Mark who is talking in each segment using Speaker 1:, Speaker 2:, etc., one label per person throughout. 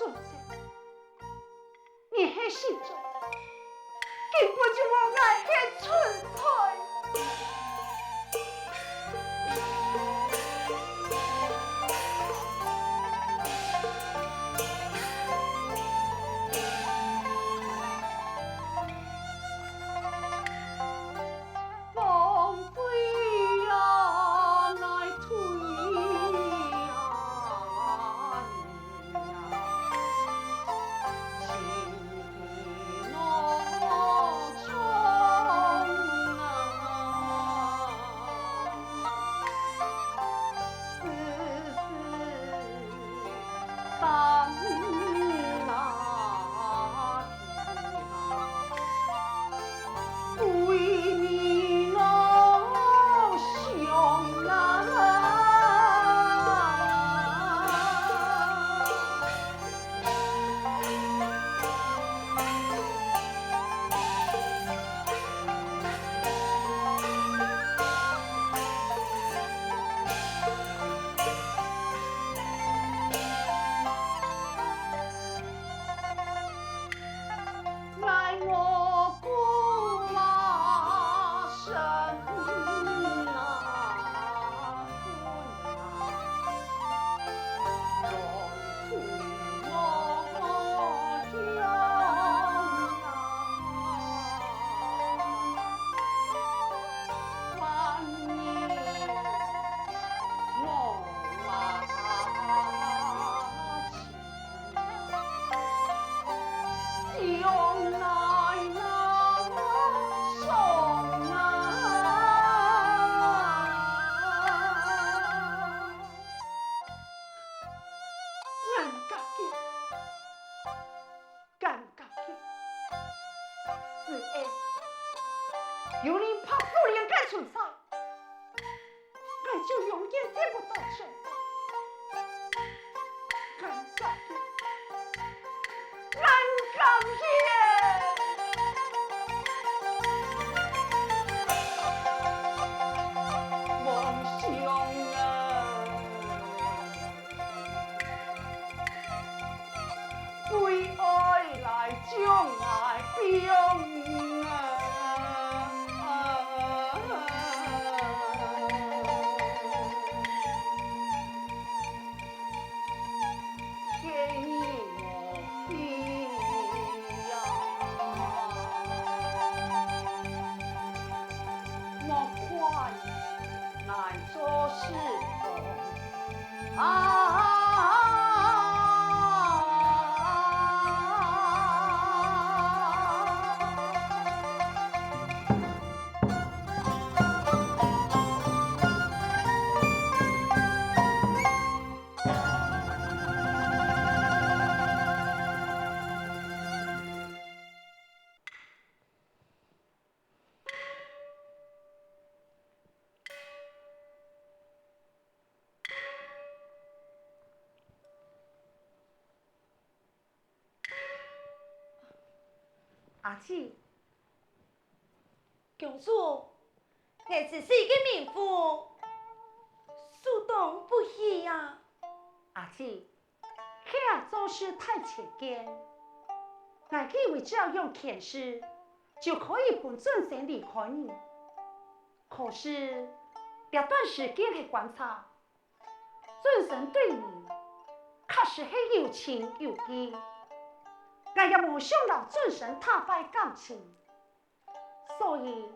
Speaker 1: 准则，你还心中根本就无爱的存在。有人怕不连干存在，俺就永远见不到神。俺感谢，梦想啊，为爱来将爱表。阿姊，
Speaker 2: 公主，我只是一个民妇，苏东不喜呀。
Speaker 1: 阿姊，遐做事太前见，俺以为只要用前世就可以本尊神离开你，可是这段时间的观察，尊神对你确实是有情有义。俺也无想让尊神太坏感情，所以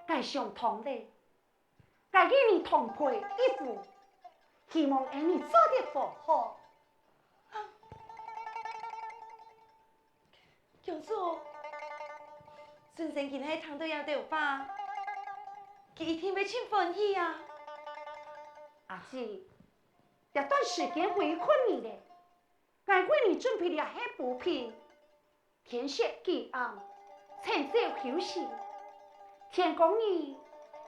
Speaker 1: 俺想通的，俺与你同配一夫，希望俺你早点复合。
Speaker 2: 公主，尊神今日听到有条话，佢一定会真欢喜啊！
Speaker 1: 阿姊，这段时间围困你的，俺为你准备了些补品。天色既暗，趁早休息。天公你，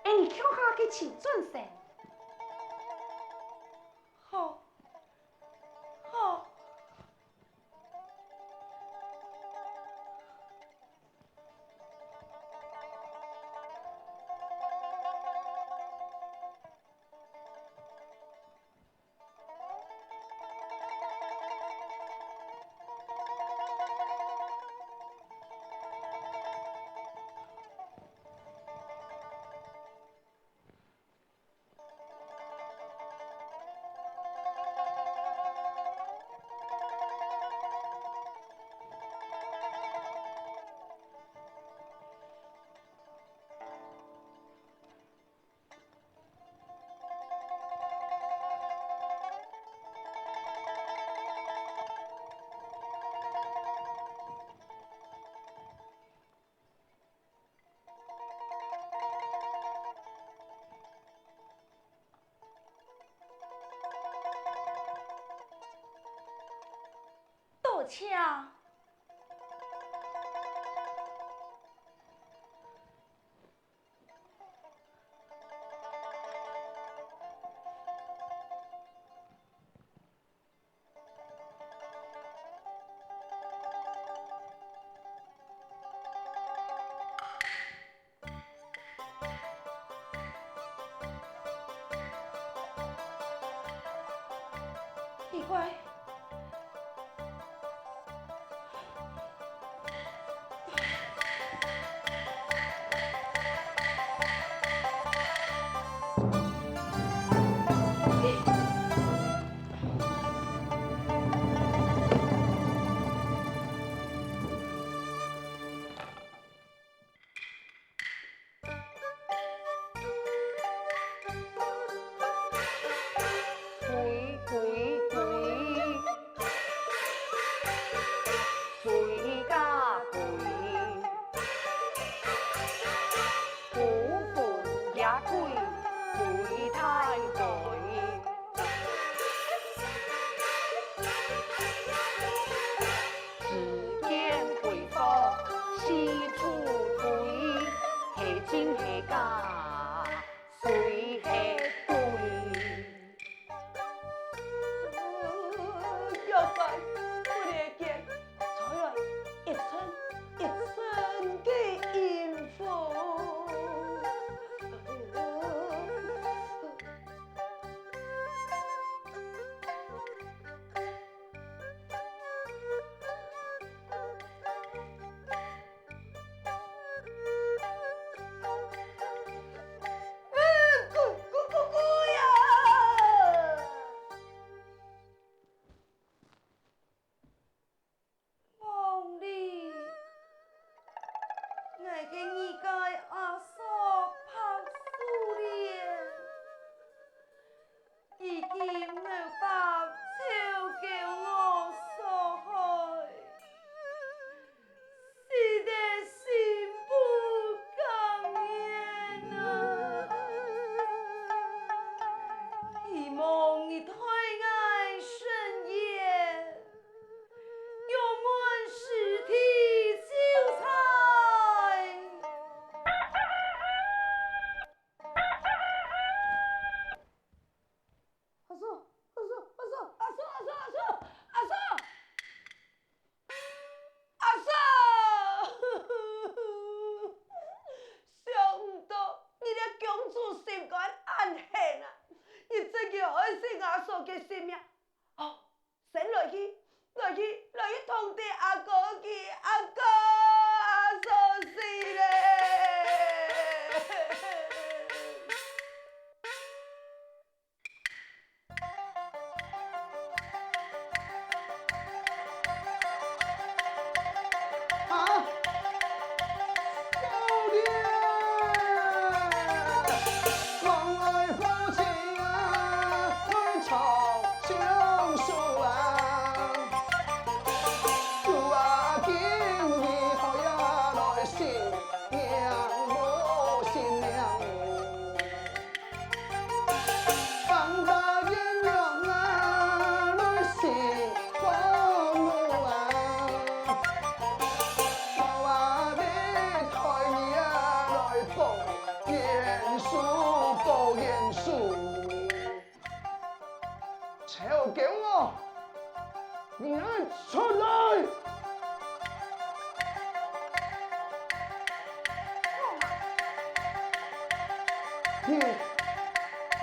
Speaker 1: 让你跳下去请尊神。
Speaker 2: 好，好。且。奇怪，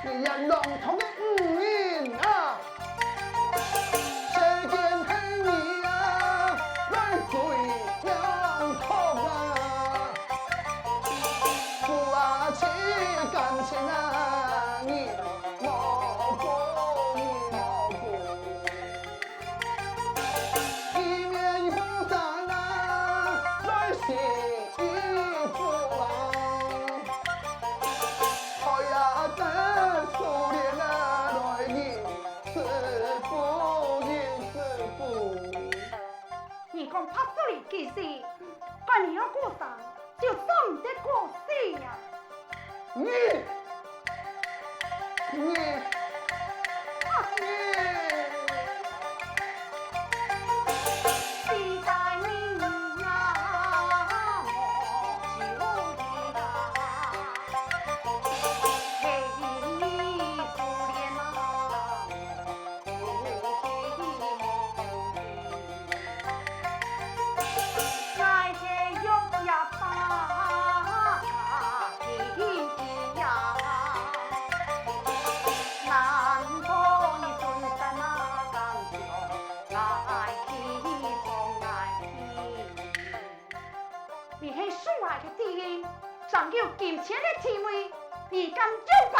Speaker 3: 你呀，龙头的五音啊，谁见黑你啊，来追娘头啊，父啊亲感情啊，你莫过，你莫过，一面风扇啊，来洗衣服啊。苏联啊，来迎师傅，迎师傅。
Speaker 1: 你讲拍手里其实，把你要过生就送得过世呀。
Speaker 3: 你。
Speaker 1: 尚有金钱的地位，你敢要吧？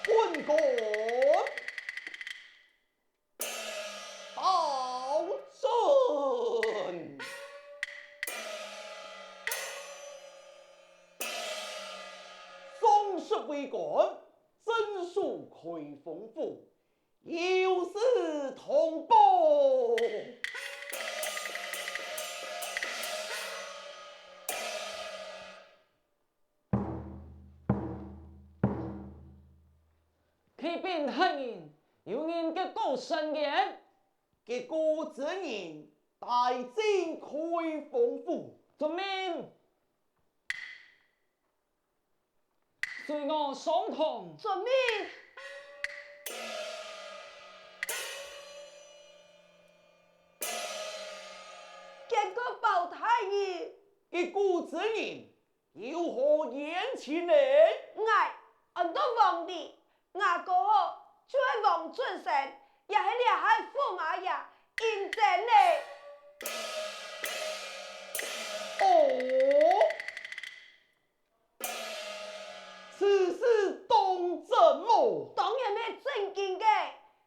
Speaker 3: 本官报顺。宋氏为官，真属开封府，有事通报。
Speaker 4: 启禀汉人，有人结果申言，
Speaker 3: 结果之人大进开封府，
Speaker 4: 遵命。随我上堂。
Speaker 2: 遵命。结果报太爷，
Speaker 3: 结果之人有何言情呢？
Speaker 2: 俺都皇帝，俺过后追王尊神，也是俩海驸马爷认真嘞。
Speaker 3: 哦，此事当真么？
Speaker 2: 当然是正经的，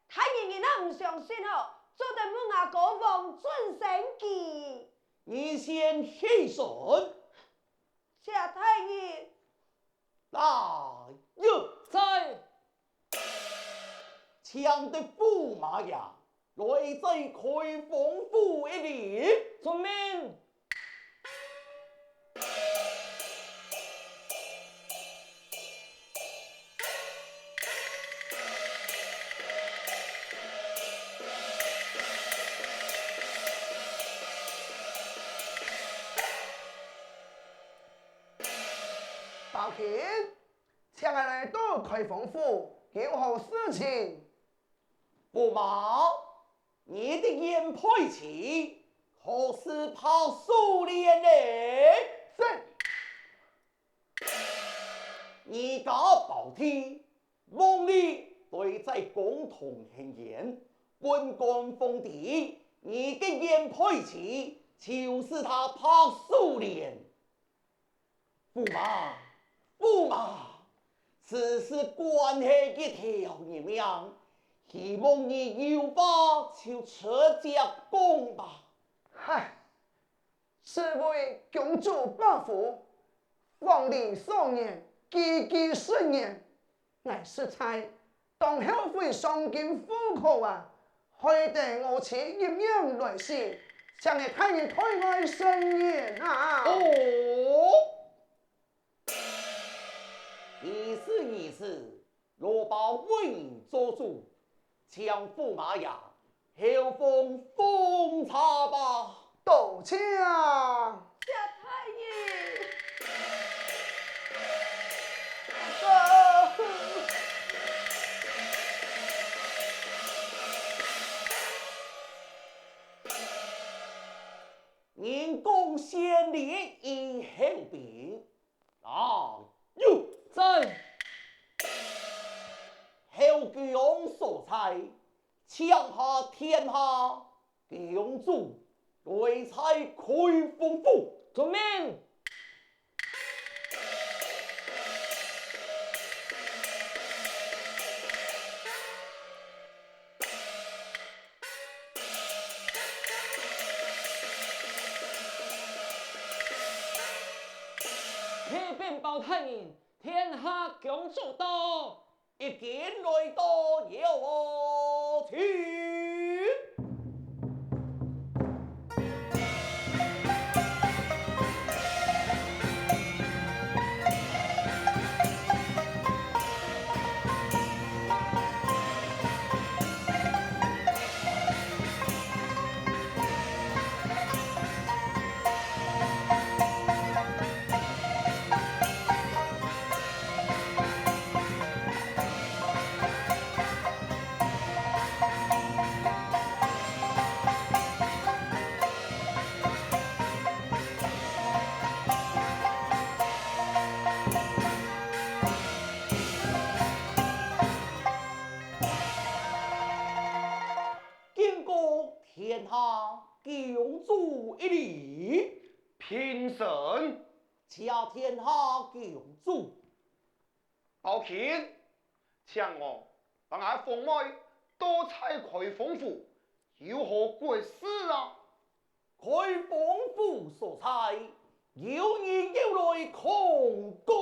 Speaker 2: 太爷你那唔相信哦，做得我阿哥王尊神记。
Speaker 3: 你先起身，
Speaker 2: 谢太爷。
Speaker 3: 来哟，
Speaker 4: 在
Speaker 3: 抢得驸马呀，来在开封府一里。
Speaker 4: 遵命。
Speaker 3: 大卿，请来到开封府有何事情？驸马，你的眼佩奇何时跑苏联呢？是。你家宝体，梦里对在共同行言，本官封地，你的眼佩奇就是他跑苏联。驸马。驸马，此事关系一条人命，希望你有法就出家讲吧。嗨，是为公主报复，皇帝少年，积极顺言，俺是猜当后悔伤筋苦口啊，害得我妻阴阳来袭，想你看你推外生言啊！哦。意思，若把为你做主，将驸马呀，后封封茶吧。道歉。
Speaker 2: 谢太爷。
Speaker 5: 才，抢下天下，共主对才开封府。
Speaker 4: 遵命。启禀报太人，天下共主到，
Speaker 5: 一见来到有我去。经过天下共主一礼，
Speaker 3: 平身，
Speaker 5: 恰天下共主。
Speaker 3: 包钦，请我把俺凤妹多采开封府，如何过事啊？
Speaker 5: 开封府所在，有人要来控告。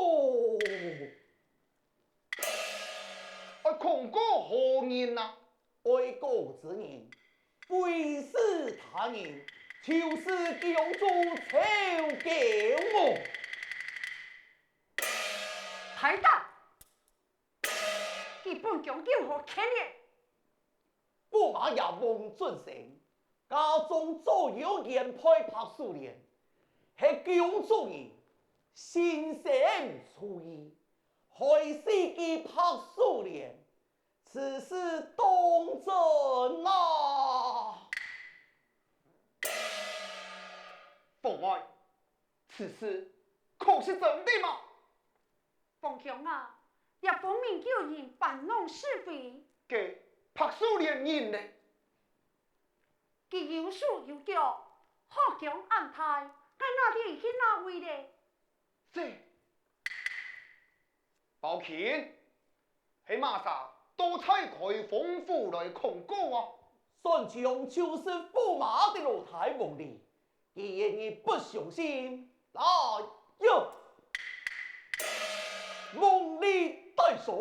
Speaker 3: 控告何人啊？
Speaker 5: 爱国之人，非是他人，就是共主曹救我。
Speaker 1: 太大，基本讲究和牵连。
Speaker 5: 驸马爷王准成，家中早有言派拍数连，是共主人，心生出意，害死其拍数连。此事当真啊！
Speaker 3: 凤妹，此事可是真的吗？
Speaker 1: 凤兄啊，也分明叫人扮弄是非，
Speaker 3: 给拍手连人呢？
Speaker 1: 其有数有脚，好强安泰，该哪里去哪位呢？
Speaker 3: 这包钦，系马上多采开封府来控告啊！
Speaker 5: 算将就是驸马的老太王哩，既然你不相信，来哟，王力带上。